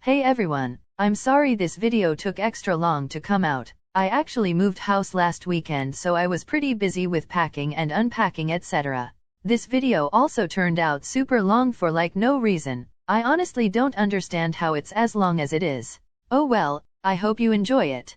Hey everyone, I'm sorry this video took extra long to come out. I actually moved house last weekend, so I was pretty busy with packing and unpacking etc. This video also turned out super long for like no reason. I honestly don't understand how it's as long as it is. Oh well, I hope you enjoy it.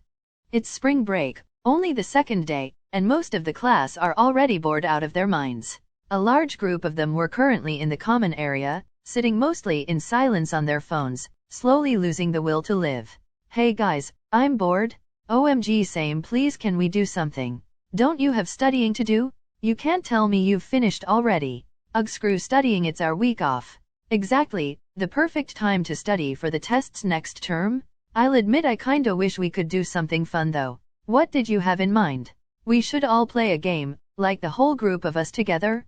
It's spring break, only the second day, and most of the class are already bored out of their minds. A large group of them were currently in the common area, sitting mostly in silence on their phones, slowly losing the will to live. Hey guys, I'm bored. OMG same, please can we do something? Don't you have studying to do? You can't tell me you've finished already. Ugh, screw studying, it's our week off. Exactly, the perfect time to study for the tests next term. I'll admit I kinda wish we could do something fun though. What did you have in mind? We should all play a game, like the whole group of us together?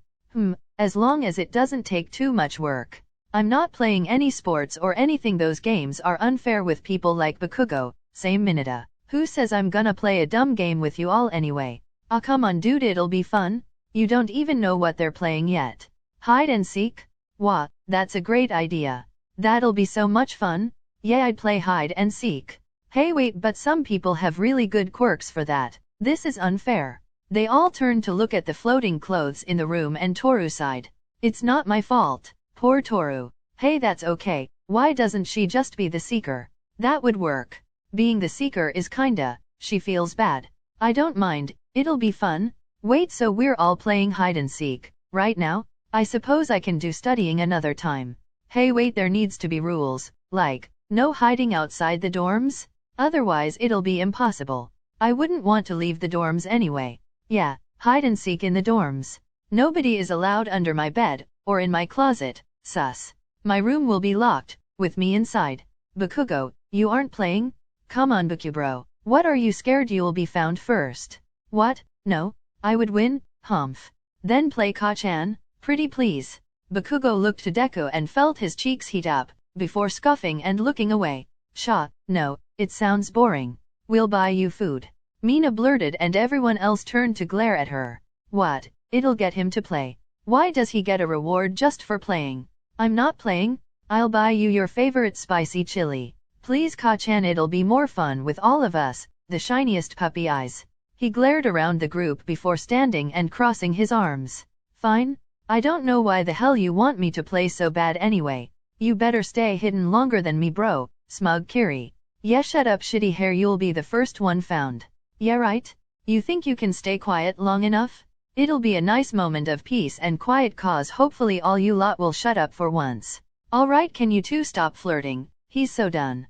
As long as it doesn't take too much work. I'm not playing any sports or anything, those games are unfair with people like Bakugo. Same Mineta. Who says I'm gonna play a dumb game with you all anyway? Aw come on dude, it'll be fun. You don't even know what they're playing yet. Hide and seek? Wah, that's a great idea. That'll be so much fun. Yeah, I'd play hide and seek. Hey wait, but some people have really good quirks for that. This is unfair. They all turned to look at the floating clothes in the room and Toru sighed. It's not my fault. Poor Toru. Hey, that's okay. Why doesn't she just be the seeker? That would work. Being the seeker is kinda, she feels bad. I don't mind, it'll be fun. Wait, so we're all playing hide and seek, right now? I suppose I can do studying another time. Hey wait, there needs to be rules, like, no hiding outside the dorms? Otherwise it'll be impossible. I wouldn't want to leave the dorms anyway. Yeah, hide and seek in the dorms. Nobody is allowed under my bed, or in my closet, sus. My room will be locked, with me inside. Bakugo, you aren't playing? Come on Bakubro, what are you scared you'll be found first? What? No? I would win? Humph. Then play Ka-chan? Pretty please. Bakugo looked to Deku and felt his cheeks heat up, before scoffing and looking away. Sha, no, it sounds boring. We'll buy you food. Mina blurted and everyone else turned to glare at her. What? It'll get him to play. Why does he get a reward just for playing? I'm not playing. I'll buy you your favorite spicy chili. Please Ka-chan, it'll be more fun with all of us, the shiniest puppy eyes. He glared around the group before standing and crossing his arms. Fine. I don't know why the hell you want me to play so bad anyway. You better stay hidden longer than me bro, smug Kiri. Yeah, shut up shitty hair, you'll be the first one found. Yeah right? You think you can stay quiet long enough? It'll be a nice moment of peace and quiet, cause hopefully all you lot will shut up for once. Alright, can you two stop flirting? He's so done.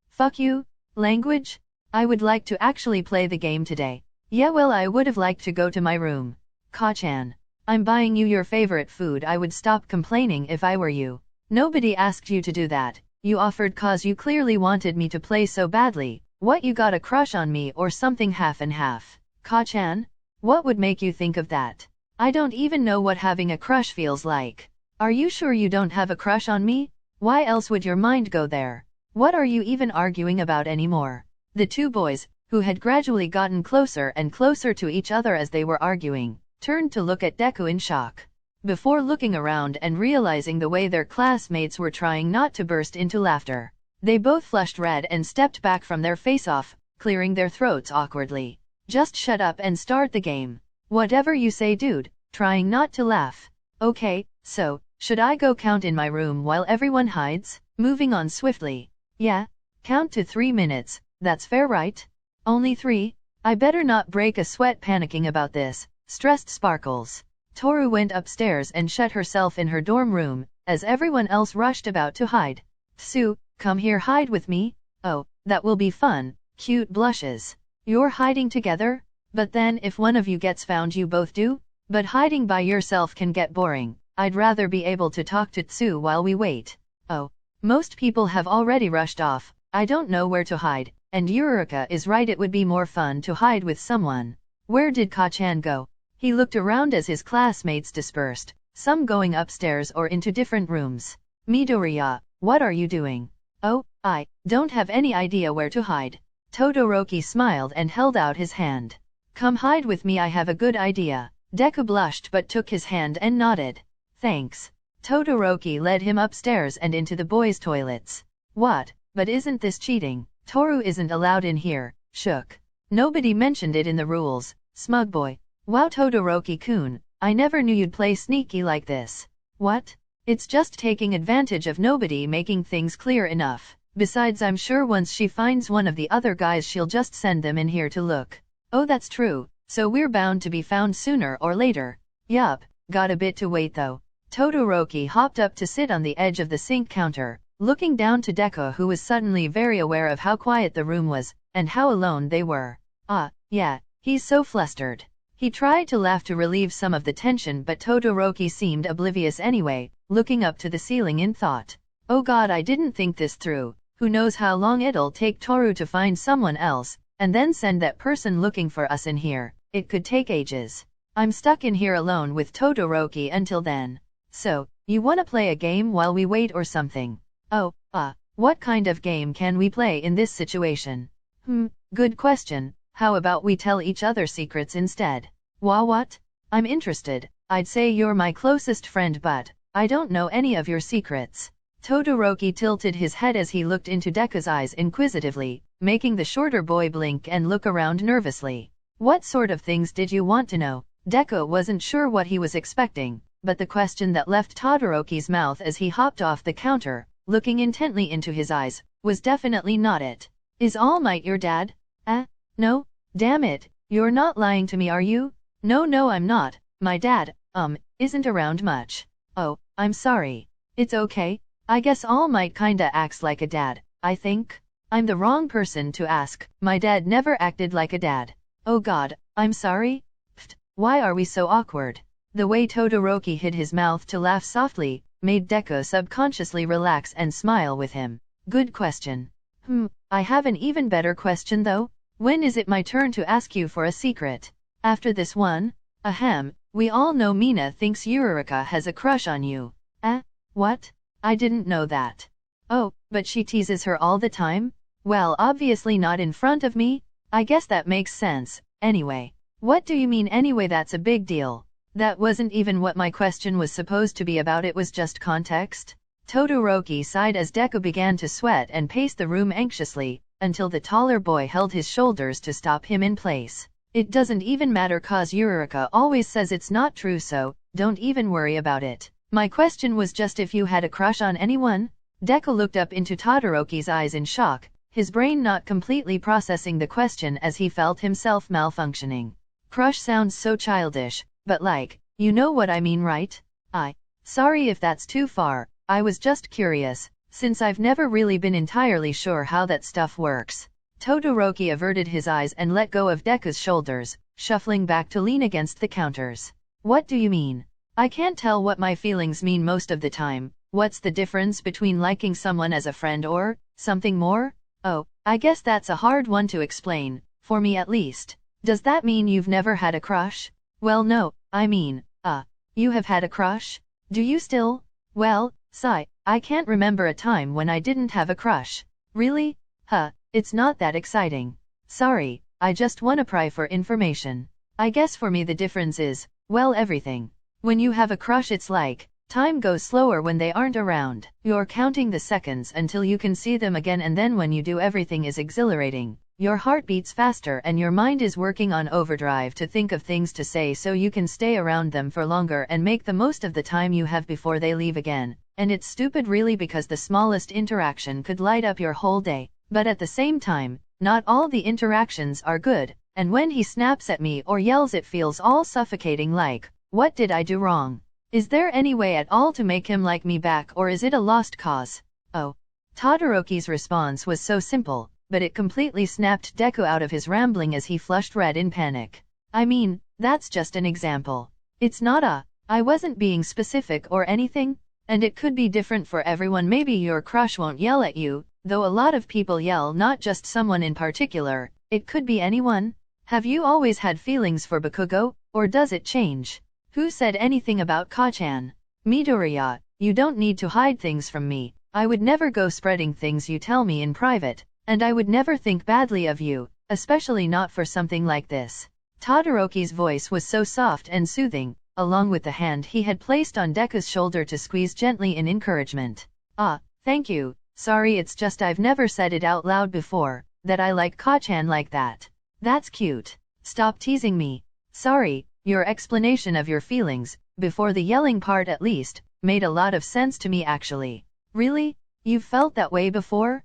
Fuck you? Language? I would like to actually play the game today. Yeah well, I would have liked to go to my room. Ka-chan. I'm buying you your favorite food. I would stop complaining if I were you. Nobody asked you to do that. You offered cause you clearly wanted me to play so badly. What, you got a crush on me or something? Half and half. Ka-chan? What would make you think of that? I don't even know what having a crush feels like. Are you sure you don't have a crush on me? Why else would your mind go there? What are you even arguing about anymore? The two boys, who had gradually gotten closer and closer to each other as they were arguing, turned to look at Deku in shock. Before looking around and realizing the way their classmates were trying not to burst into laughter, they both flushed red and stepped back from their face-off, clearing their throats awkwardly. Just shut up and start the game. Whatever you say dude, trying not to laugh. Okay, so, should I go count in my room while everyone hides? Moving on swiftly. Yeah? Count to 3 minutes, that's fair right? Only 3? I better not break a sweat panicking about this, stressed Sparkles. Toru went upstairs and shut herself in her dorm room, as everyone else rushed about to hide. Tsu, come here, hide with me. Oh, that will be fun. Cute blushes. You're hiding together? But then if one of you gets found you both do? But hiding by yourself can get boring. I'd rather be able to talk to Tsu while we wait. Oh. Most people have already rushed off. I don't know where to hide, and Eureka is right, it would be more fun to hide with someone. Where did Ka-chan go? He looked around as his classmates dispersed, some going upstairs or into different rooms. Midoriya, what are you doing? Oh, I don't have any idea where to hide. Todoroki smiled and held out his hand. Come hide with me, I have a good idea. Deku blushed but took his hand and nodded. Thanks. Todoroki led him upstairs and into the boys' toilets. What? But isn't this cheating? Toru isn't allowed in here. Shook. Nobody mentioned it in the rules. Smug boy. Wow, Todoroki-kun, I never knew you'd play sneaky like this. What? It's just taking advantage of nobody making things clear enough. Besides, I'm sure once she finds one of the other guys she'll just send them in here to look. Oh, that's true. So we're bound to be found sooner or later. Yup, got a bit to wait though. Todoroki hopped up to sit on the edge of the sink counter, looking down to Deku, who was suddenly very aware of how quiet the room was, and how alone they were. Yeah, he's so flustered. He tried to laugh to relieve some of the tension, but Todoroki seemed oblivious anyway, looking up to the ceiling in thought. Oh god, I didn't think this through. Who knows how long it'll take Toru to find someone else, and then send that person looking for us in here. It could take ages. I'm stuck in here alone with Todoroki until then. So, you wanna play a game while we wait or something? Oh, what kind of game can we play in this situation? Good question. How about we tell each other secrets instead? What? I'm interested. I'd say you're my closest friend, but I don't know any of your secrets. Todoroki tilted his head as he looked into Deku's eyes inquisitively, making the shorter boy blink and look around nervously. What sort of things did you want to know? Deku wasn't sure what he was expecting, but the question that left Todoroki's mouth as he hopped off the counter, looking intently into his eyes, was definitely not it. Is All Might your dad? No? Damn it, you're not lying to me, are you? No, I'm not. My dad, isn't around much. Oh, I'm sorry. It's okay. I guess All Might kinda acts like a dad, I think. I'm the wrong person to ask. My dad never acted like a dad. Oh god, I'm sorry? Pfft, why are we so awkward? The way Todoroki hid his mouth to laugh softly, made Deku subconsciously relax and smile with him. Good question. I have an even better question though. When is it my turn to ask you for a secret? After this one? Ahem, we all know Mina thinks Yurika has a crush on you. What? I didn't know that. Oh, but she teases her all the time? Well, obviously not in front of me. I guess that makes sense. Anyway. What do you mean anyway? That's a big deal. That wasn't even what my question was supposed to be about, it was just context. Todoroki sighed as Deku began to sweat and pace the room anxiously, until the taller boy held his shoulders to stop him in place. It doesn't even matter cause Yurika always says it's not true, so don't even worry about it. My question was just if you had a crush on anyone? Deku looked up into Todoroki's eyes in shock, his brain not completely processing the question as he felt himself malfunctioning. Crush sounds so childish, but like, you know what I mean, right? Sorry if that's too far, I was just curious, since I've never really been entirely sure how that stuff works. Todoroki averted his eyes and let go of Deku's shoulders, shuffling back to lean against the counters. What do you mean? I can't tell what my feelings mean most of the time. What's the difference between liking someone as a friend or something more? Oh, I guess that's a hard one to explain, for me at least. Does that mean you've never had a crush? Well, no, I mean, you have had a crush? Do you still? Well, sigh, I can't remember a time when I didn't have a crush. Really? It's not that exciting. Sorry, I just wanna pry for information. I guess for me the difference is, well, everything. When you have a crush it's like, time goes slower when they aren't around. You're counting the seconds until you can see them again, and then when you do everything is exhilarating. Your heart beats faster and your mind is working on overdrive to think of things to say so you can stay around them for longer and make the most of the time you have before they leave again. And it's stupid really because the smallest interaction could light up your whole day. But at the same time, not all the interactions are good, and when he snaps at me or yells it feels all suffocating like, what did I do wrong? Is there any way at all to make him like me back, or is it a lost cause? Oh. Todoroki's response was so simple, but it completely snapped Deku out of his rambling as he flushed red in panic. I mean, that's just an example. It's not I wasn't being specific or anything, and it could be different for everyone. Maybe your crush won't yell at you, though a lot of people yell, not just someone in particular, it could be anyone. Have you always had feelings for Bakugo, or does it change? Who said anything about Kachan? Midoriya, you don't need to hide things from me. I would never go spreading things you tell me in private, and I would never think badly of you, especially not for something like this. Todoroki's voice was so soft and soothing, along with the hand he had placed on Deku's shoulder to squeeze gently in encouragement. Thank you, Sorry, it's just I've never said it out loud before, that I like Ka-chan like that. That's cute. Stop teasing me. Sorry, your explanation of your feelings, before the yelling part at least, made a lot of sense to me actually. Really? You've felt that way before?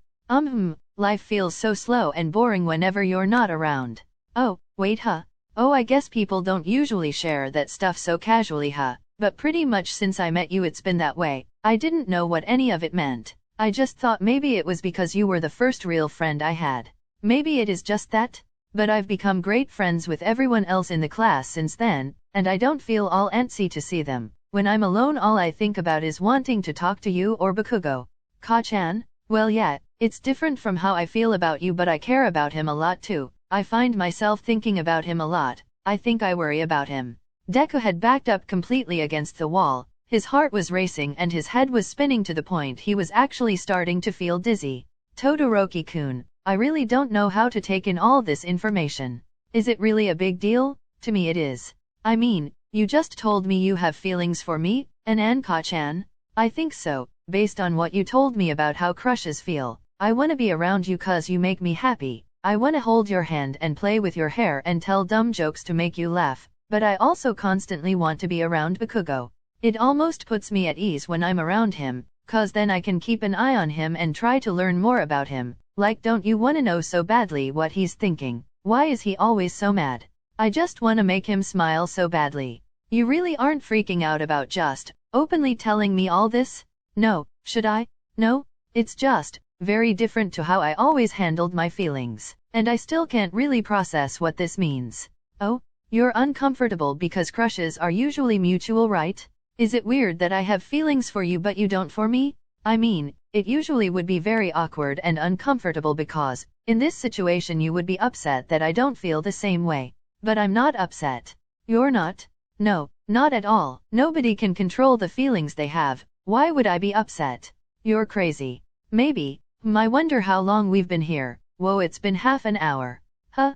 Life feels so slow and boring whenever you're not around. Oh, wait huh? Oh, I guess people don't usually share that stuff so casually huh? But pretty much since I met you it's been that way. I didn't know what any of it meant. I just thought maybe it was because you were the first real friend I had. Maybe it is just that? But I've become great friends with everyone else in the class since then, and I don't feel all antsy to see them. When I'm alone all I think about is wanting to talk to you or Bakugo. Ka-chan? Well yeah, it's different from how I feel about you but I care about him a lot too. I find myself thinking about him a lot. I think I worry about him. Deku had backed up completely against the wall. His heart was racing and his head was spinning to the point he was actually starting to feel dizzy. Todoroki-kun, I really don't know how to take in all this information. Is it really a big deal? To me it is. I mean, you just told me you have feelings for me, and Ka-chan? I think so, based on what you told me about how crushes feel. I wanna be around you cause you make me happy. I wanna hold your hand and play with your hair and tell dumb jokes to make you laugh, but I also constantly want to be around Bakugo. It almost puts me at ease when I'm around him, cause then I can keep an eye on him and try to learn more about him. Like don't you wanna know so badly what he's thinking? Why is he always so mad? I just wanna make him smile so badly. You really aren't freaking out about just openly telling me all this? No, should I? No? It's just very different to how I always handled my feelings, and I still can't really process what this means. Oh, you're uncomfortable because crushes are usually mutual, right? Is it weird that I have feelings for you but you don't for me? I mean, it usually would be very awkward and uncomfortable because, in this situation you would be upset that I don't feel the same way. But I'm not upset. You're not? No, not at all. Nobody can control the feelings they have. Why would I be upset? You're crazy. Maybe. I wonder how long we've been here. Whoa, it's been half an hour. Huh?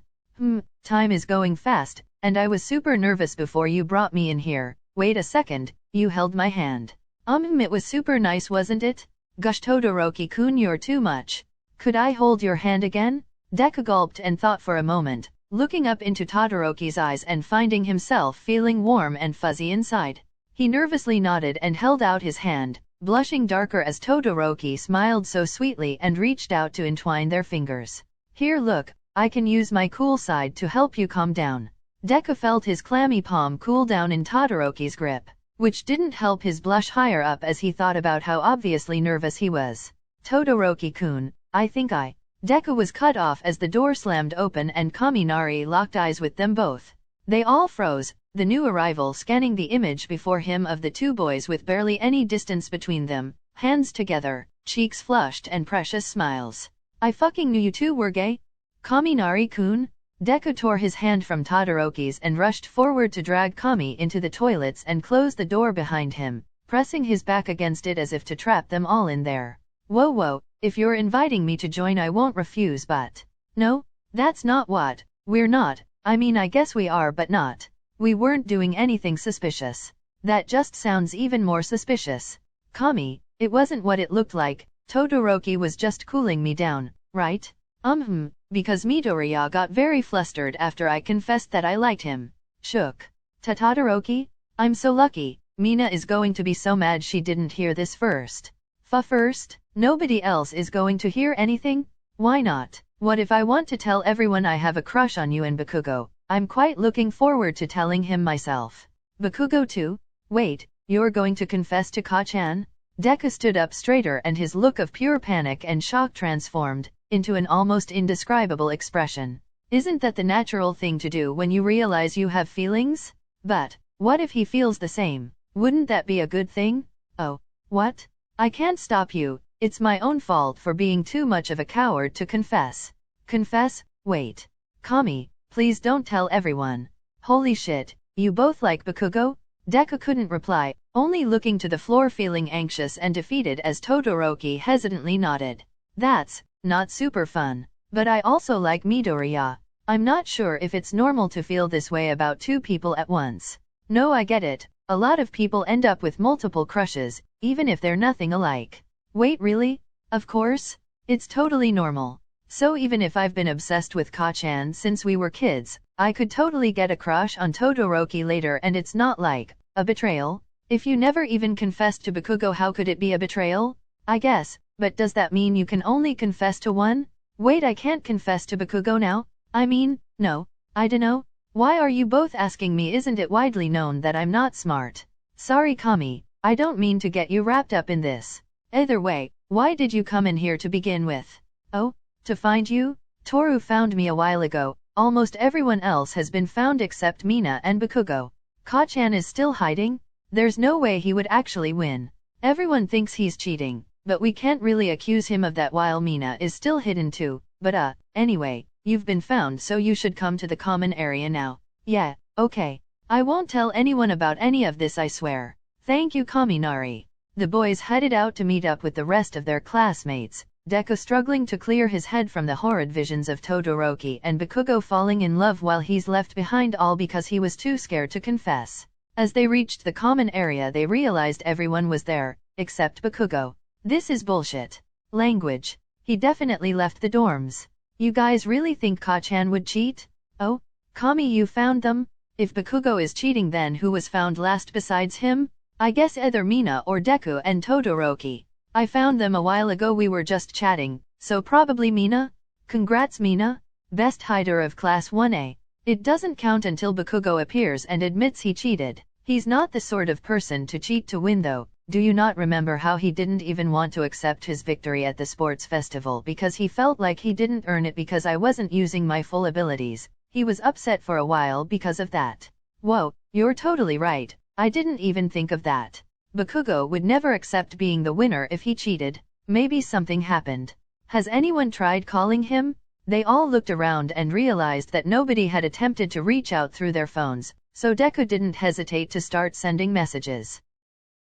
Time is going fast, and I was super nervous before you brought me in here. Wait a second, you held my hand. It was super nice, wasn't it? Gosh, Todoroki-kun, you're too much. Could I hold your hand again? Deku gulped and thought for a moment, looking up into Todoroki's eyes and finding himself feeling warm and fuzzy inside. He nervously nodded and held out his hand, blushing darker as Todoroki smiled so sweetly and reached out to entwine their fingers. Here, look, I can use my cool side to help you calm down. Deku felt his clammy palm cool down in Todoroki's grip, which didn't help his blush higher up as he thought about how obviously nervous he was. Todoroki-kun, I think Deku was cut off as the door slammed open and Kaminari locked eyes with them both. They all froze, the new arrival scanning the image before him of the two boys with barely any distance between them, hands together, cheeks flushed and precious smiles. I fucking knew you two were gay? Kaminari-kun? Deku tore his hand from Todoroki's and rushed forward to drag Kami into the toilets and close the door behind him, pressing his back against it as if to trap them all in there. Whoa, if you're inviting me to join I won't refuse, but... No, that's not what. We're not. I mean, I guess we are but not. We weren't doing anything suspicious. That just sounds even more suspicious. Kami, it wasn't what it looked like. Todoroki was just cooling me down, right? Because Midoriya got very flustered after I confessed that I liked him. Shook. Todoroki? I'm so lucky. Mina is going to be so mad she didn't hear this first. First? Nobody else is going to hear anything? Why not? What if I want to tell everyone I have a crush on you and Bakugo? I'm quite looking forward to telling him myself. Bakugo too? Wait, you're going to confess to Ka-chan? Deku stood up straighter and his look of pure panic and shock transformed into an almost indescribable expression. Isn't that the natural thing to do when you realize you have feelings? But, what if he feels the same? Wouldn't that be a good thing? Oh, what? I can't stop you. It's my own fault for being too much of a coward to confess. Confess? Wait. Kami, please don't tell everyone. Holy shit, you both like Bakugo? Deku couldn't reply, only looking to the floor feeling anxious and defeated as Todoroki hesitantly nodded. That's not super fun. But I also like Midoriya. I'm not sure if it's normal to feel this way about two people at once. No, I get it. A lot of people end up with multiple crushes, even if they're nothing alike. Wait, really? Of course, it's totally normal. So even if I've been obsessed with Ka-chan since we were kids, I could totally get a crush on Todoroki later and it's not like a betrayal. If you never even confessed to Bakugo, how could it be a betrayal? I guess, but does that mean you can only confess to one? Wait, I can't confess to Bakugo now? I mean, no, I dunno. Why are you both asking me? Isn't it widely known that I'm not smart? Sorry Kami, I don't mean to get you wrapped up in this. Either way, why did you come in here to begin with? Oh, to find you? Toru found me a while ago. Almost everyone else has been found except Mina and Bakugo. Ka-chan is still hiding? There's no way he would actually win. Everyone thinks he's cheating, but we can't really accuse him of that while Mina is still hidden too. But anyway, you've been found, so you should come to the common area now. Yeah, okay. I won't tell anyone about any of this, I swear. Thank you Kaminari. The boys headed out to meet up with the rest of their classmates. Deku struggling to clear his head from the horrid visions of Todoroki and Bakugo falling in love while he's left behind, all because he was too scared to confess. As they reached the common area they realized everyone was there, except Bakugo. This is bullshit. Language. He definitely left the dorms. You guys really think Ka-chan would cheat? Oh, Kami, you found them? If Bakugo is cheating, then who was found last besides him? I guess either Mina or Deku and Todoroki. I found them a while ago, we were just chatting, so probably Mina? Congrats Mina, best hider of class 1A. It doesn't count until Bakugo appears and admits he cheated. He's not the sort of person to cheat to win though. Do you not remember how he didn't even want to accept his victory at the sports festival because he felt like he didn't earn it because I wasn't using my full abilities? He was upset for a while because of that. Whoa, you're totally right. I didn't even think of that. Bakugo would never accept being the winner if he cheated. Maybe something happened. Has anyone tried calling him? They all looked around and realized that nobody had attempted to reach out through their phones, so Deku didn't hesitate to start sending messages.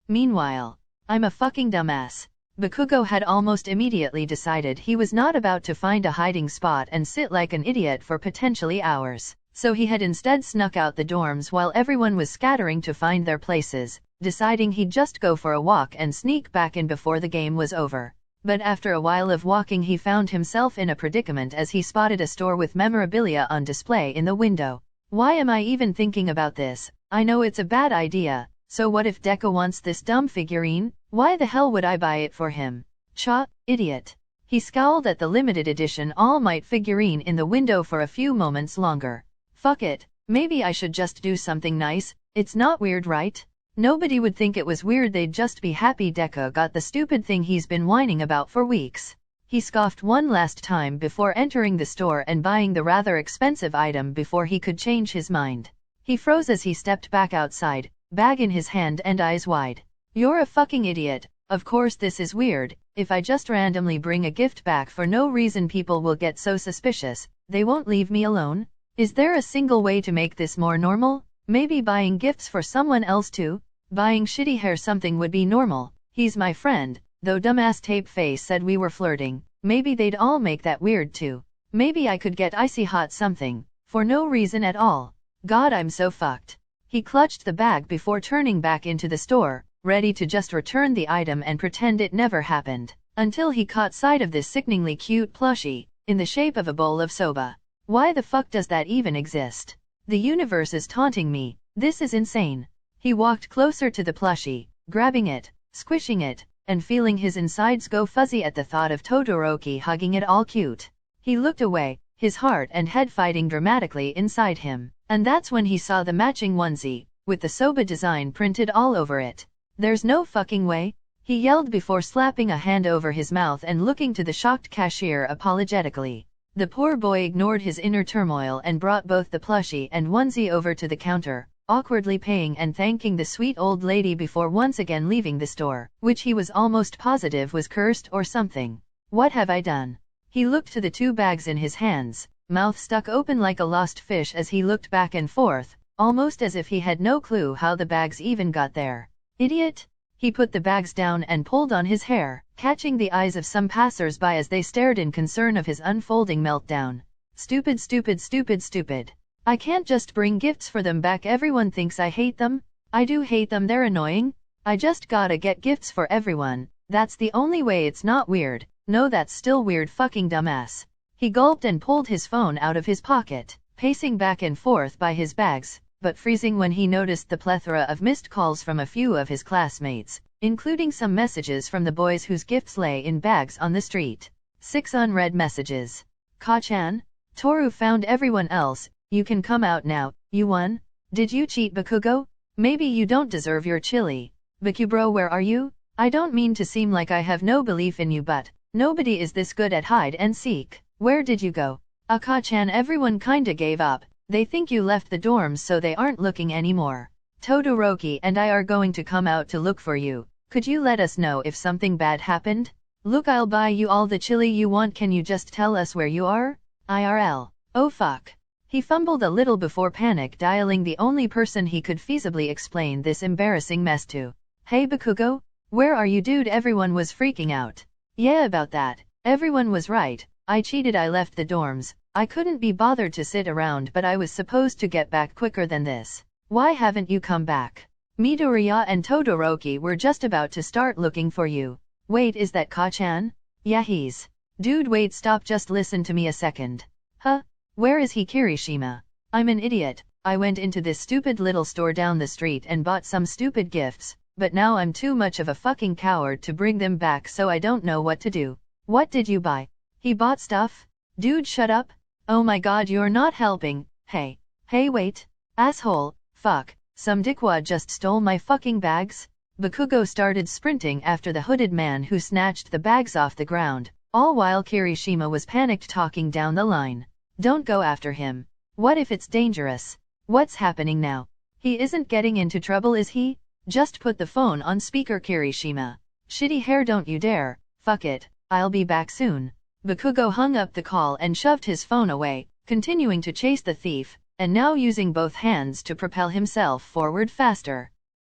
Meanwhile, I'm a fucking dumbass. Bakugo had almost immediately decided he was not about to find a hiding spot and sit like an idiot for potentially hours, so he had instead snuck out the dorms while everyone was scattering to find their places, deciding he'd just go for a walk and sneak back in before the game was over. But after a while of walking he found himself in a predicament as he spotted a store with memorabilia on display in the window. Why am I even thinking about this? I know it's a bad idea. So what if Deku wants this dumb figurine? Why the hell would I buy it for him? Cha, idiot. He scowled at the limited edition All Might figurine in the window for a few moments longer. Fuck it, maybe I should just do something nice. It's not weird, right? Nobody would think it was weird, they'd just be happy Deku got the stupid thing he's been whining about for weeks. He scoffed one last time before entering the store and buying the rather expensive item before he could change his mind. He froze as he stepped back outside, bag in his hand and eyes wide. You're a fucking idiot. Of course this is weird. If I just randomly bring a gift back for no reason, people will get so suspicious. They won't leave me alone. Is there a single way to make this more normal? Maybe buying gifts for someone else too? Buying shitty hair something would be normal. He's my friend, though dumbass tape face said we were flirting. Maybe they'd all make that weird too. Maybe I could get icy hot something, for no reason at all. God, I'm so fucked. He clutched the bag before turning back into the store, ready to just return the item and pretend it never happened, until he caught sight of this sickeningly cute plushie, in the shape of a bowl of soba. Why the fuck does that even exist? The universe is taunting me. This is insane. He walked closer to the plushie, grabbing it, squishing it, and feeling his insides go fuzzy at the thought of Todoroki hugging it all cute. He looked away, his heart and head fighting dramatically inside him. And that's when he saw the matching onesie, with the soba design printed all over it. There's no fucking way, he yelled before slapping a hand over his mouth and looking to the shocked cashier apologetically. The poor boy ignored his inner turmoil and brought both the plushie and onesie over to the counter, awkwardly paying and thanking the sweet old lady before once again leaving the store, which he was almost positive was cursed or something. What have I done? He looked to the two bags in his hands, mouth stuck open like a lost fish as he looked back and forth, almost as if he had no clue how the bags even got there. Idiot! He put the bags down and pulled on his hair, catching the eyes of some passers-by as they stared in concern of his unfolding meltdown. Stupid, stupid, stupid, stupid. I can't just bring gifts for them back. Everyone thinks I hate them. I do hate them, they're annoying. I just gotta get gifts for everyone. That's the only way. It's not weird. No, that's still weird, fucking dumbass. He gulped and pulled his phone out of his pocket, pacing back and forth by his bags, but freezing when he noticed the plethora of missed calls from a few of his classmates, including some messages from the boys whose gifts lay in bags on the street. 6 unread messages. Ka-chan? Toru found everyone else. You can come out now. You won? Did you cheat, Bakugo? Maybe you don't deserve your chili. Bakubro, where are you? I don't mean to seem like I have no belief in you, but nobody is this good at hide and seek. Where did you go? Ka-chan, everyone kinda gave up. They think you left the dorms, so they aren't looking anymore. Todoroki and I are going to come out to look for you. Could you let us know if something bad happened? Look, I'll buy you all the chili you want. Can you just tell us where you are? IRL. Oh fuck. He fumbled a little before panic dialing the only person he could feasibly explain this embarrassing mess to. Hey Bakugo? Where are you, dude? Everyone was freaking out. Yeah, about that. Everyone was right. I cheated. I left the dorms. I couldn't be bothered to sit around, but I was supposed to get back quicker than this. Why haven't you come back? Midoriya and Todoroki were just about to start looking for you. Wait, is that Ka-chan? Yeah, he's. Dude, wait, stop, just listen to me a second. Huh? Where is he? Kirishima. I'm an idiot. I went into this stupid little store down the street and bought some stupid gifts, but now I'm too much of a fucking coward to bring them back, so I don't know what to do. What did you buy? He bought stuff? Dude, shut up. Oh my god, you're not helping. Hey, wait. Asshole. Fuck. Some dickwad just stole my fucking bags? Bakugo started sprinting after the hooded man who snatched the bags off the ground, all while Kirishima was panicked talking down the line. Don't go after him. What if it's dangerous? What's happening now? He isn't getting into trouble, is he? Just put the phone on speaker, Kirishima. Shitty hair, don't you dare. Fuck it. I'll be back soon. Bakugo hung up the call and shoved his phone away, continuing to chase the thief, and now using both hands to propel himself forward faster.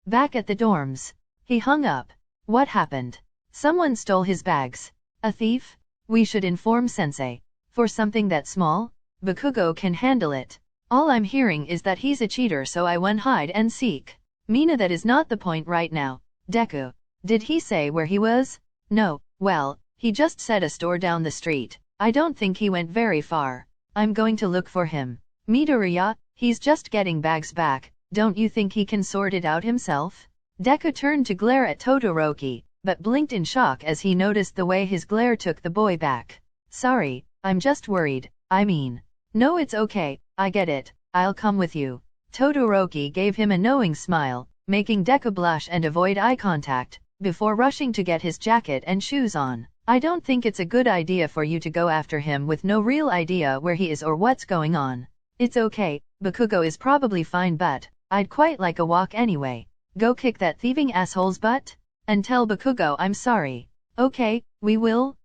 Back at the dorms. He hung up. What happened? Someone stole his bags. A thief? We should inform sensei. For something that small? Bakugo can handle it. All I'm hearing is that he's a cheater, so I went hide and seek. Mina, that is not the point right now. Deku. Did he say where he was? No. Well, he just said a store down the street. I don't think he went very far. I'm going to look for him. Midoriya, he's just getting bags back. Don't you think he can sort it out himself? Deku turned to glare at Todoroki, but blinked in shock as he noticed the way his glare took the boy back. Sorry, I'm just worried. I mean. No, it's okay, I get it. I'll come with you. Todoroki gave him a knowing smile, making Deku blush and avoid eye contact, before rushing to get his jacket and shoes on. I don't think it's a good idea for you to go after him with no real idea where he is or what's going on. It's okay, Bakugo is probably fine, but I'd quite like a walk anyway. Go kick that thieving asshole's butt? And tell Bakugo I'm sorry. Okay, we will.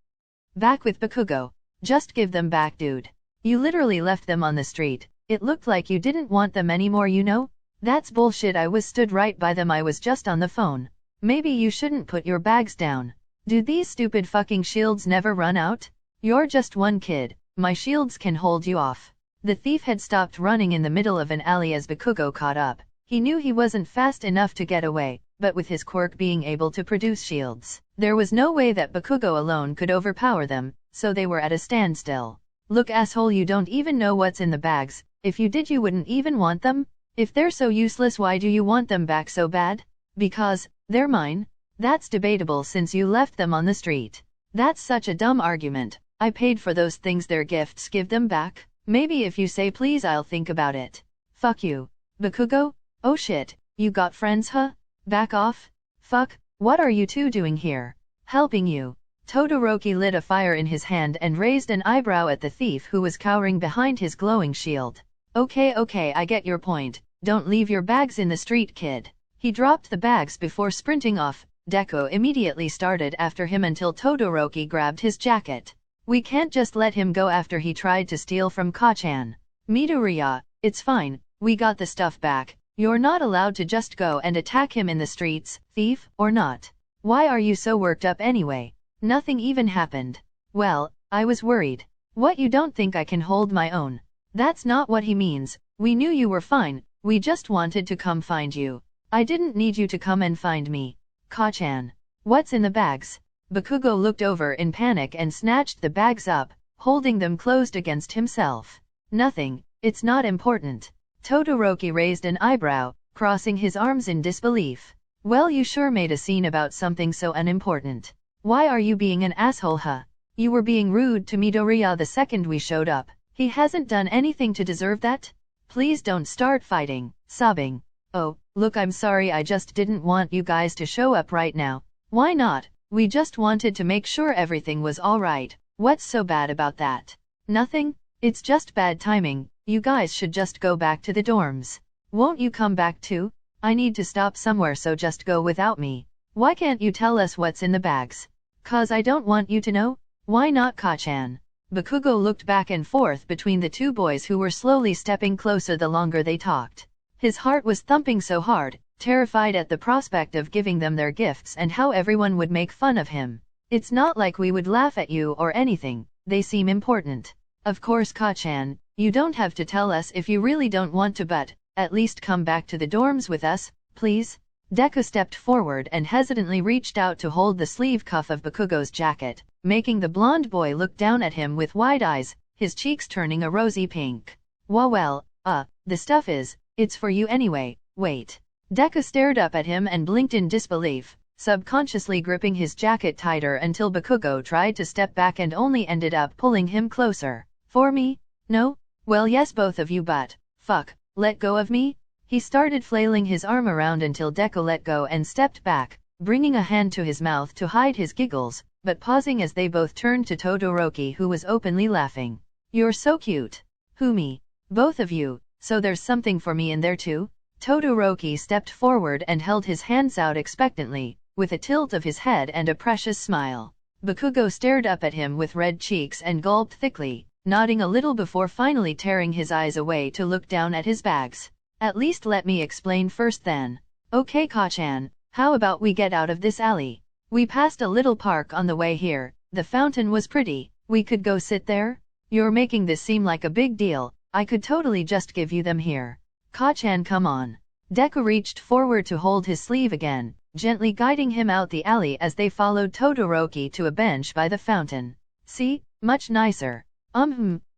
Back with Bakugo. Just give them back, dude. You literally left them on the street. It looked like you didn't want them anymore, you know? That's bullshit. I was stood right by them. I was just on the phone. Maybe you shouldn't put your bags down. Do these stupid fucking shields never run out? You're just one kid. My shields can hold you off. The thief had stopped running in the middle of an alley as Bakugo caught up. He knew he wasn't fast enough to get away, but with his quirk being able to produce shields, there was no way that Bakugo alone could overpower them, so they were at a standstill. Look, asshole, you don't even know what's in the bags. If you did, you wouldn't even want them? If they're so useless, why do you want them back so bad? Because they're mine? That's debatable since you left them on the street. That's such a dumb argument. I paid for those things, they're gifts, give them back. Maybe if you say please, I'll think about it. Fuck you. Bakugo? Oh shit, you got friends, huh? Back off. Fuck, what are you two doing here? Helping you. Todoroki lit a fire in his hand and raised an eyebrow at the thief who was cowering behind his glowing shield. Okay, I get your point. Don't leave your bags in the street, kid. He dropped the bags before sprinting off. Deku immediately started after him until Todoroki grabbed his jacket. We can't just let him go after he tried to steal from Ka-chan. Midoriya, it's fine, we got the stuff back. You're not allowed to just go and attack him in the streets, thief or not. Why are you so worked up anyway? Nothing even happened. Well, I was worried. What, you don't think I can hold my own? That's not what he means. We knew you were fine, we just wanted to come find you. I didn't need you to come and find me. Ka-chan. What's in the bags? Bakugo looked over in panic and snatched the bags up, holding them closed against himself. Nothing, it's not important. Todoroki raised an eyebrow, crossing his arms in disbelief. Well, you sure made a scene about something so unimportant. Why are you being an asshole, huh? You were being rude to Midoriya the second we showed up. He hasn't done anything to deserve that? Please don't start fighting. Sobbing. Oh, look, I'm sorry, I just didn't want you guys to show up right now. Why not? We just wanted to make sure everything was alright. What's so bad about that? Nothing? It's just bad timing. You guys should just go back to the dorms. Won't you come back too? I need to stop somewhere, so just go without me. Why can't you tell us what's in the bags? 'Cause I don't want you to know. Why not, Ka-chan? Bakugo looked back and forth between the two boys who were slowly stepping closer the longer they talked. His heart was thumping so hard, terrified at the prospect of giving them their gifts and how everyone would make fun of him. It's not like we would laugh at you or anything, they seem important. Of course, Ka-chan, you don't have to tell us if you really don't want to, but at least come back to the dorms with us, please. Deku stepped forward and hesitantly reached out to hold the sleeve cuff of Bakugo's jacket, making the blonde boy look down at him with wide eyes, his cheeks turning a rosy pink. Well, the stuff it's for you anyway, wait. Deku stared up at him and blinked in disbelief, subconsciously gripping his jacket tighter until Bakugo tried to step back and only ended up pulling him closer. For me? No? Well, yes, both of you, but fuck, let go of me? He started flailing his arm around until Deku let go and stepped back, bringing a hand to his mouth to hide his giggles, but pausing as they both turned to Todoroki, who was openly laughing. You're so cute. Who, me? Both of you, so there's something for me in there too? Todoroki stepped forward and held his hands out expectantly, with a tilt of his head and a precious smile. Bakugo stared up at him with red cheeks and gulped thickly, nodding a little before finally tearing his eyes away to look down at his bags. At least let me explain first then. Okay, Ka-chan, how about we get out of this alley? We passed a little park on the way here, the fountain was pretty, we could go sit there? You're making this seem like a big deal, I could totally just give you them here. Ka-chan, come on. Deku reached forward to hold his sleeve again, gently guiding him out the alley as they followed Todoroki to a bench by the fountain. See, much nicer.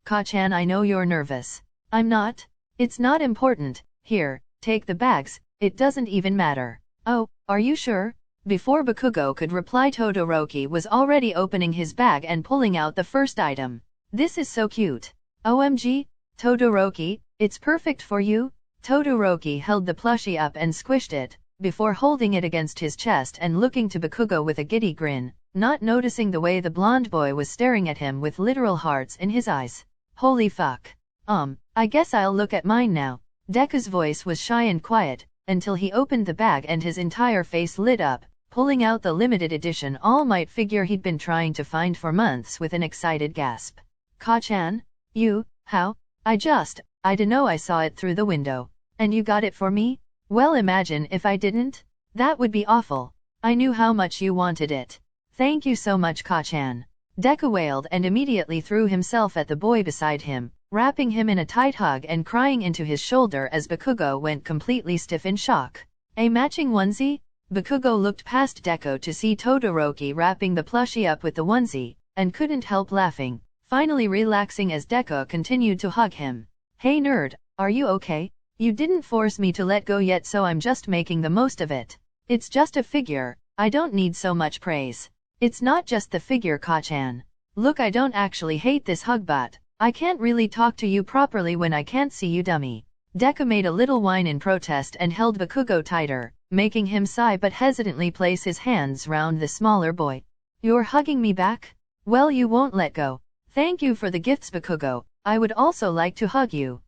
Ka-chan, I know you're nervous. I'm not. It's not important. Here, take the bags, it doesn't even matter. Oh, are you sure? Before Bakugo could reply, Todoroki was already opening his bag and pulling out the first item. This is so cute. OMG, Todoroki, it's perfect for you. Todoroki held the plushie up and squished it, before holding it against his chest and looking to Bakugo with a giddy grin, not noticing the way the blonde boy was staring at him with literal hearts in his eyes. Holy fuck. I guess I'll look at mine now. Deku's voice was shy and quiet, until he opened the bag and his entire face lit up, pulling out the limited edition All Might figure he'd been trying to find for months with an excited gasp. Ka-chan? You? How? I dunno, I saw it through the window. And you got it for me? Well, imagine if I didn't? That would be awful. I knew how much you wanted it. Thank you so much, Ka-chan. Deku wailed and immediately threw himself at the boy beside him, wrapping him in a tight hug and crying into his shoulder as Bakugo went completely stiff in shock. A matching onesie? Bakugo looked past Deku to see Todoroki wrapping the plushie up with the onesie, and couldn't help laughing, finally relaxing as Deku continued to hug him. Hey nerd, are you okay? You didn't force me to let go yet, so I'm just making the most of it. It's just a figure, I don't need so much praise. It's not just the figure, Ka-chan. Look, I don't actually hate this hug, but I can't really talk to you properly when I can't see you, dummy. Deku made a little whine in protest and held Bakugo tighter, making him sigh but hesitantly place his hands round the smaller boy. You're hugging me back? Well, you won't let go. Thank you for the gifts, Bakugo. I would also like to hug you.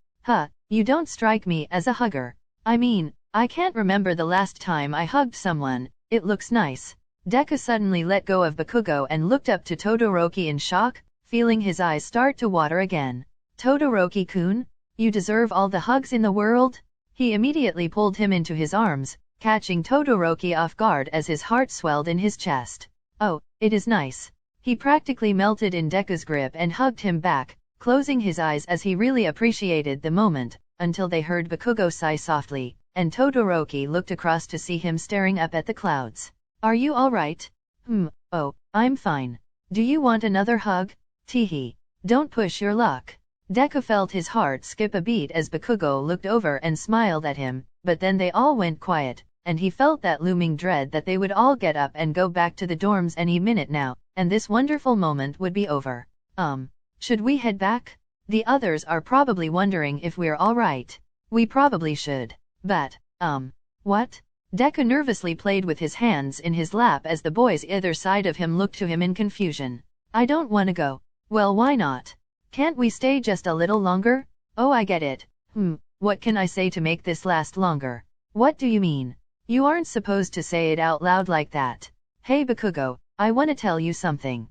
You don't strike me as a hugger. I mean, I can't remember the last time I hugged someone. It looks nice. Deku suddenly let go of Bakugo and looked up to Todoroki in shock, feeling his eyes start to water again. Todoroki-kun? You deserve all the hugs in the world? He immediately pulled him into his arms, catching Todoroki off guard as his heart swelled in his chest. Oh, it is nice. He practically melted in Deku's grip and hugged him back, closing his eyes as he really appreciated the moment, until they heard Bakugo sigh softly, and Todoroki looked across to see him staring up at the clouds. Are you alright? Oh, I'm fine. Do you want another hug? Teehee. Don't push your luck. Deku felt his heart skip a beat as Bakugo looked over and smiled at him, but then they all went quiet, and he felt that looming dread that they would all get up and go back to the dorms any minute now, and this wonderful moment would be over. Should we head back? The others are probably wondering if we're alright. We probably should. But, what? Deku nervously played with his hands in his lap as the boys either side of him looked to him in confusion. I don't wanna go. Well, why not? Can't we stay just a little longer? Oh, I get it. What can I say to make this last longer? What do you mean? You aren't supposed to say it out loud like that. Hey Bakugo, I wanna tell you something.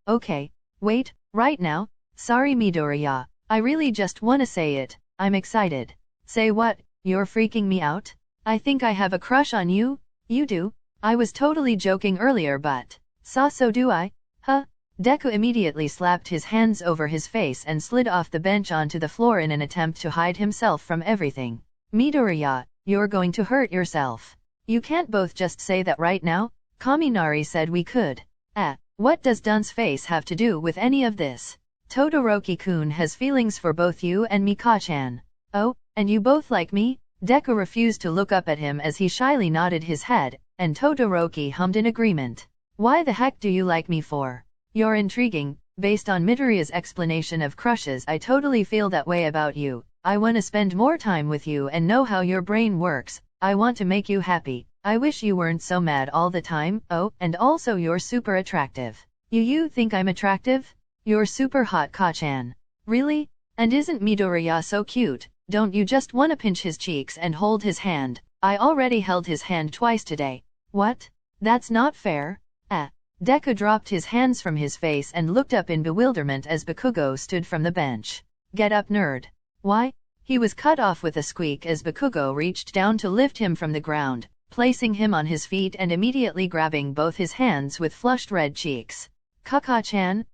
Okay. Wait, right now? Sorry Midoriya, I really just wanna say it. I'm excited. Say what? You're freaking me out? I think I have a crush on you? You do? I was totally joking earlier but, so do I? Huh? Deku immediately slapped his hands over his face and slid off the bench onto the floor in an attempt to hide himself from everything. Midoriya, you're going to hurt yourself. You can't both just say that right now? Kaminari said we could. What does Dun's face have to do with any of this? Todoroki-kun has feelings for both you and Mika-chan. Oh, and you both like me? Deku refused to look up at him as he shyly nodded his head, and Todoroki hummed in agreement. Why the heck do you like me for? You're intriguing. Based on Midoriya's explanation of crushes, I totally feel that way about you. I want to spend more time with you and know how your brain works. I want to make you happy. I wish you weren't so mad all the time. Oh, and also you're super attractive. You think I'm attractive? You're super hot, Ka-chan. Really? And isn't Midoriya so cute? Don't you just want to pinch his cheeks and hold his hand? I already held his hand twice today. What? That's not fair. Deku dropped his hands from his face and looked up in bewilderment as Bakugo stood from the bench. Get up, nerd. Why? He was cut off with a squeak as Bakugo reached down to lift him from the ground, placing him on his feet and immediately grabbing both his hands with flushed red cheeks. Kaka-chan,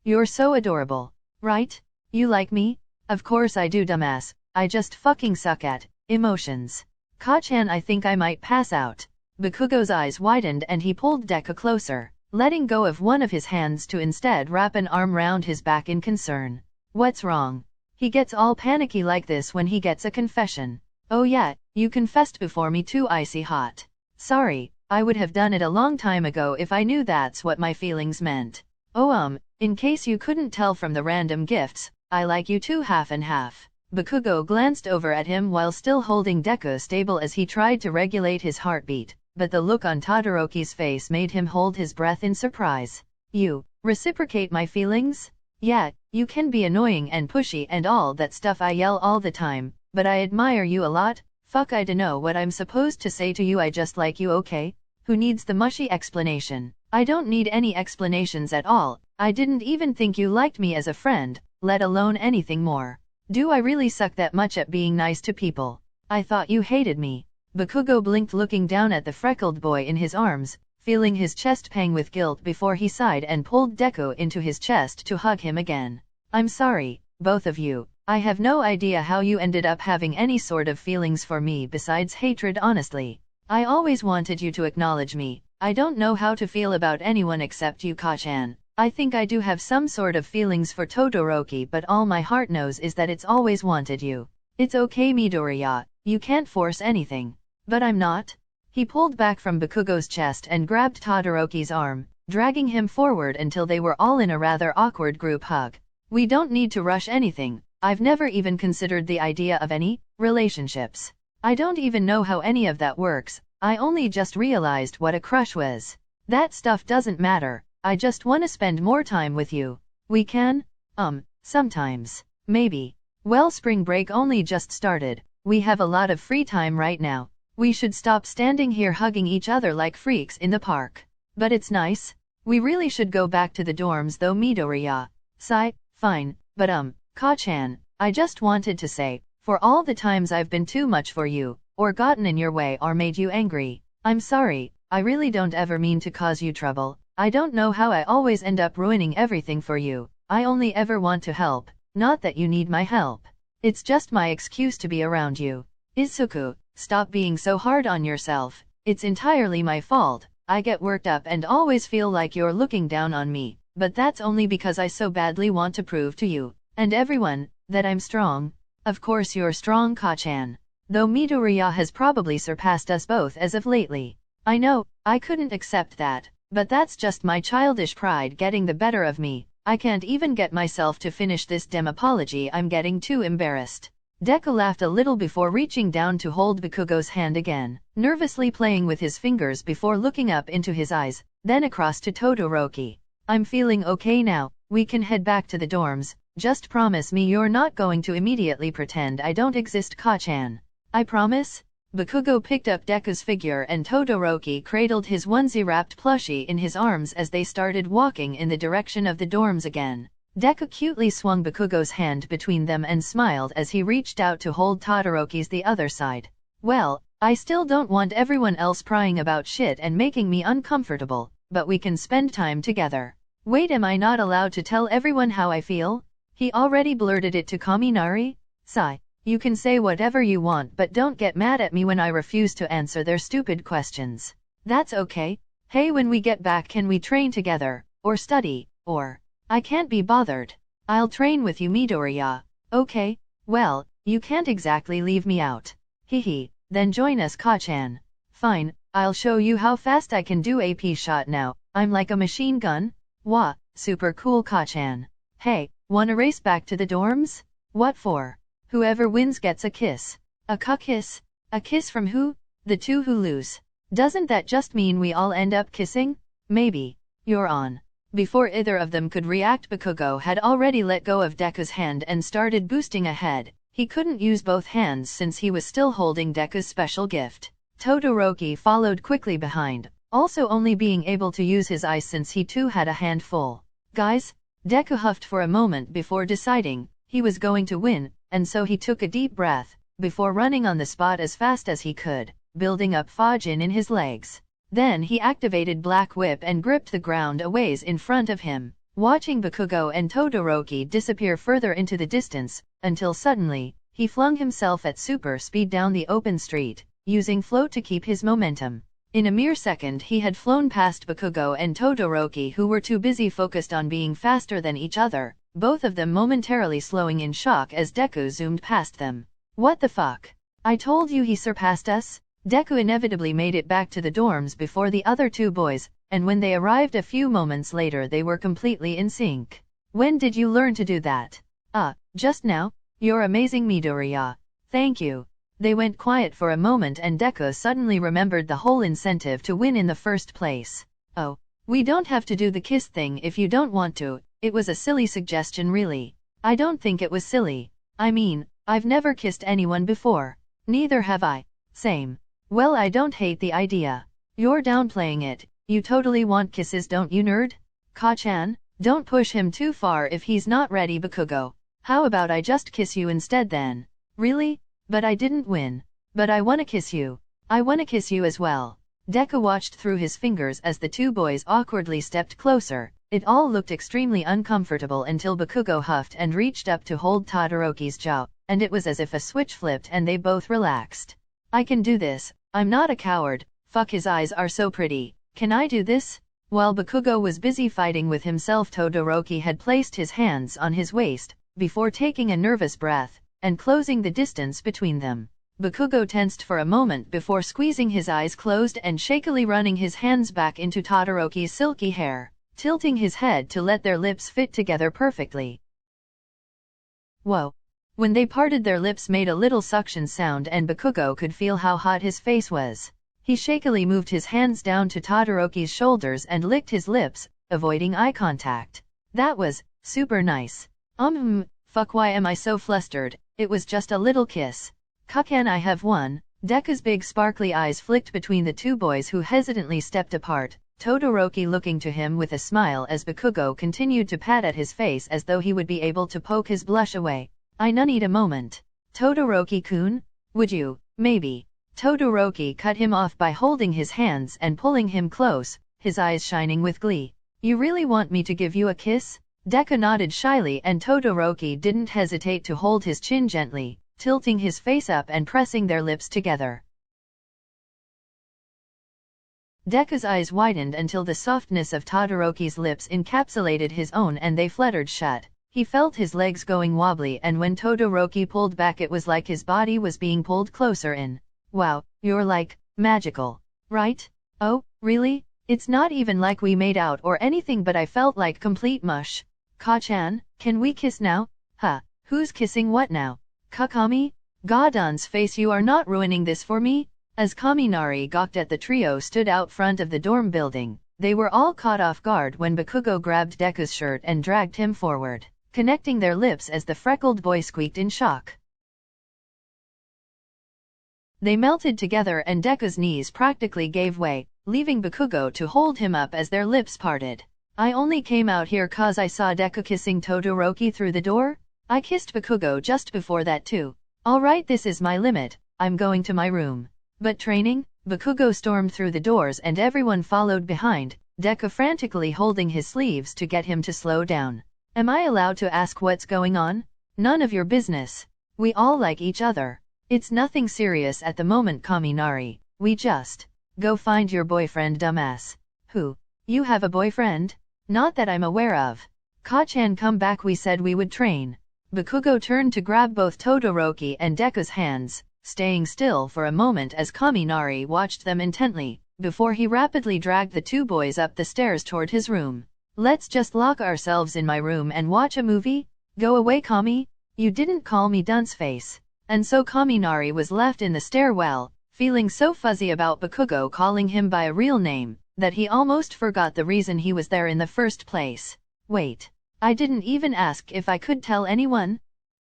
you're so adorable. Right? You like me? Of course I do, dumbass. I just fucking suck at emotions. Ka-chan, I think I might pass out. Bakugo's eyes widened and he pulled Deku closer, letting go of one of his hands to instead wrap an arm round his back in concern. What's wrong? He gets all panicky like this when he gets a confession. Oh yeah, you confessed before me too, icy hot. Sorry, I would have done it a long time ago if I knew that's what my feelings meant. Oh in case you couldn't tell from the random gifts, I like you too, half and half. Bakugo glanced over at him while still holding Deku stable as he tried to regulate his heartbeat, but the look on Todoroki's face made him hold his breath in surprise. You reciprocate my feelings? Yeah, you can be annoying and pushy and all that stuff, I yell all the time, but I admire you a lot. Fuck, I dunno what I'm supposed to say to you, I just like you, okay? Who needs the mushy explanation? I don't need any explanations at all. I didn't even think you liked me as a friend, let alone anything more. Do I really suck that much at being nice to people? I thought you hated me. Bakugo blinked, looking down at the freckled boy in his arms, feeling his chest pang with guilt before he sighed and pulled Deku into his chest to hug him again. I'm sorry, both of you. I have no idea how you ended up having any sort of feelings for me besides hatred, honestly. I always wanted you to acknowledge me. I don't know how to feel about anyone except you, Ka-chan. I think I do have some sort of feelings for Todoroki, but all my heart knows is that it's always wanted you. It's okay, Midoriya, you can't force anything. But I'm not. He pulled back from Bakugo's chest and grabbed Todoroki's arm, dragging him forward until they were all in a rather awkward group hug. We don't need to rush anything. I've never even considered the idea of any relationships. I don't even know how any of that works. I only just realized what a crush was. That stuff doesn't matter. I just want to spend more time with you. We can? Sometimes. Maybe. Well, spring break only just started. We have a lot of free time right now. We should stop standing here hugging each other like freaks in the park. But it's nice. We really should go back to the dorms though, Midoriya. Sigh, fine, but Ka-chan, I just wanted to say, for all the times I've been too much for you, or gotten in your way or made you angry, I'm sorry. I really don't ever mean to cause you trouble. I don't know how I always end up ruining everything for you. I only ever want to help, not that you need my help. It's just my excuse to be around you. Izuku, stop being so hard on yourself. It's entirely my fault. I get worked up and always feel like you're looking down on me, but that's only because I so badly want to prove to you, and everyone, that I'm strong. Of course you're strong, Ka-chan. Though Midoriya has probably surpassed us both as of lately. I know, I couldn't accept that, but that's just my childish pride getting the better of me. I can't even get myself to finish this damn apology. I'm getting too embarrassed. Deku laughed a little before reaching down to hold Bakugo's hand again, nervously playing with his fingers before looking up into his eyes, then across to Todoroki. I'm feeling okay now, we can head back to the dorms, just promise me you're not going to immediately pretend I don't exist, Ka-chan. I promise? Bakugo picked up Deku's figure and Todoroki cradled his onesie-wrapped plushie in his arms as they started walking in the direction of the dorms again. Deku cutely swung Bakugo's hand between them and smiled as he reached out to hold Todoroki's the other side. Well, I still don't want everyone else prying about shit and making me uncomfortable, but we can spend time together. Wait, am I not allowed to tell everyone how I feel? He already blurted it to Kaminari? Sigh. You can say whatever you want, but don't get mad at me when I refuse to answer their stupid questions. That's okay. Hey, when we get back can we train together, or study, or... I can't be bothered. I'll train with you, Midoriya. Okay, well, you can't exactly leave me out. Hehe, then join us, Ka-chan. Fine, I'll show you how fast I can do AP shot now. I'm like a machine gun. Wah, super cool, Ka-chan. Hey, wanna race back to the dorms? What for? Whoever wins gets a kiss. A kiss? A kiss from who? The two who lose. Doesn't that just mean we all end up kissing? Maybe. You're on. Before either of them could react, Bakugo had already let go of Deku's hand and started boosting ahead. He couldn't use both hands since he was still holding Deku's special gift. Todoroki followed quickly behind, also only being able to use his eyes since he too had a handful. Guys? Deku huffed for a moment before deciding he was going to win, and so he took a deep breath, before running on the spot as fast as he could, building up Fajin in his legs. Then he activated Black Whip and gripped the ground a ways in front of him, watching Bakugo and Todoroki disappear further into the distance, until suddenly, he flung himself at super speed down the open street, using float to keep his momentum. In a mere second he had flown past Bakugo and Todoroki, who were too busy focused on being faster than each other, both of them momentarily slowing in shock as Deku zoomed past them. What the fuck? I told you he surpassed us? Deku inevitably made it back to the dorms before the other two boys, and when they arrived a few moments later they were completely in sync. When did you learn to do that? Just now? You're amazing, Midoriya. Thank you. They went quiet for a moment and Deku suddenly remembered the whole incentive to win in the first place. Oh, we don't have to do the kiss thing if you don't want to. It was a silly suggestion, really. I don't think it was silly. I mean, I've never kissed anyone before. Neither have I. Same. Well, I don't hate the idea. You're downplaying it. You totally want kisses, don't you, nerd? Ka-chan, don't push him too far if he's not ready, Bakugo. How about I just kiss you instead then? Really? But I didn't win. But I wanna kiss you. I wanna kiss you as well. Deku watched through his fingers as the two boys awkwardly stepped closer. It all looked extremely uncomfortable until Bakugo huffed and reached up to hold Todoroki's jaw, and it was as if a switch flipped and they both relaxed. I can do this. I'm not a coward. Fuck, his eyes are so pretty. Can I do this? While Bakugo was busy fighting with himself, Todoroki had placed his hands on his waist, before taking a nervous breath, and closing the distance between them. Bakugo tensed for a moment before squeezing his eyes closed and shakily running his hands back into Todoroki's silky hair, tilting his head to let their lips fit together perfectly. Whoa. When they parted, their lips made a little suction sound and Bakugo could feel how hot his face was. He shakily moved his hands down to Todoroki's shoulders and licked his lips, avoiding eye contact. That was super nice. Fuck, why am I so flustered? It was just a little kiss. Can I have one? Deku's big sparkly eyes flicked between the two boys who hesitantly stepped apart, Todoroki looking to him with a smile as Bakugo continued to pat at his face as though he would be able to poke his blush away. I need a moment. Todoroki-kun? Would you, maybe? Todoroki cut him off by holding his hands and pulling him close, his eyes shining with glee. You really want me to give you a kiss? Deku nodded shyly and Todoroki didn't hesitate to hold his chin gently, tilting his face up and pressing their lips together. Deku's eyes widened until the softness of Todoroki's lips encapsulated his own and they fluttered shut. He felt his legs going wobbly, and when Todoroki pulled back it was like his body was being pulled closer in. Wow, you're like, magical. Right? Oh, really? It's not even like we made out or anything, but I felt like complete mush. Ka-chan, can we kiss now? Huh, who's kissing what now? Kakami? Godon's face, you are not ruining this for me? As Kaminari gawked at the trio stood out front of the dorm building, they were all caught off guard when Bakugo grabbed Deku's shirt and dragged him forward, connecting their lips as the freckled boy squeaked in shock. They melted together and Deku's knees practically gave way, leaving Bakugo to hold him up as their lips parted. I only came out here cause I saw Deku kissing Todoroki through the door. I kissed Bakugo just before that too. Alright, this is my limit, I'm going to my room. But training? Bakugo stormed through the doors and everyone followed behind, Deku frantically holding his sleeves to get him to slow down. Am I allowed to ask what's going on? None of your business. We all like each other. It's nothing serious at the moment, Kaminari. We just go find your boyfriend, dumbass. Who? You have a boyfriend? Not that I'm aware of. Ka-chan, come back, we said we would train. Bakugo turned to grab both Todoroki and Deku's hands, staying still for a moment as Kaminari watched them intently, before he rapidly dragged the two boys up the stairs toward his room. Let's just lock ourselves in my room and watch a movie? Go away, Kami. You didn't call me dunceface. And so Kaminari was left in the stairwell, feeling so fuzzy about Bakugo calling him by a real name, that he almost forgot the reason he was there in the first place. Wait. I didn't even ask if I could tell anyone?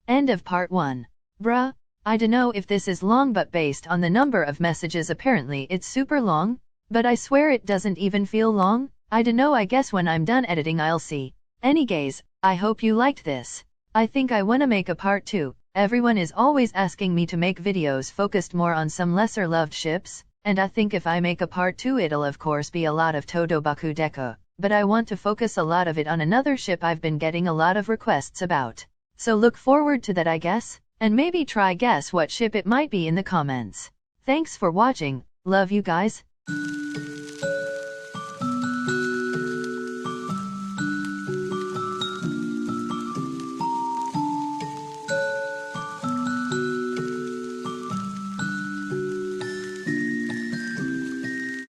End of part 1. Bruh. I dunno if this is long, but based on the number of messages apparently it's super long, but I swear it doesn't even feel long. I dunno, I guess when I'm done editing I'll see. Anyways, I hope you liked this. I think I wanna make a part 2. Everyone is always asking me to make videos focused more on some lesser loved ships, and I think if I make a part 2 it'll of course be a lot of TodoBakuDeku, but I want to focus a lot of it on another ship I've been getting a lot of requests about. So look forward to that, I guess, and maybe try guess what ship it might be in the comments. Thanks for watching, love you guys.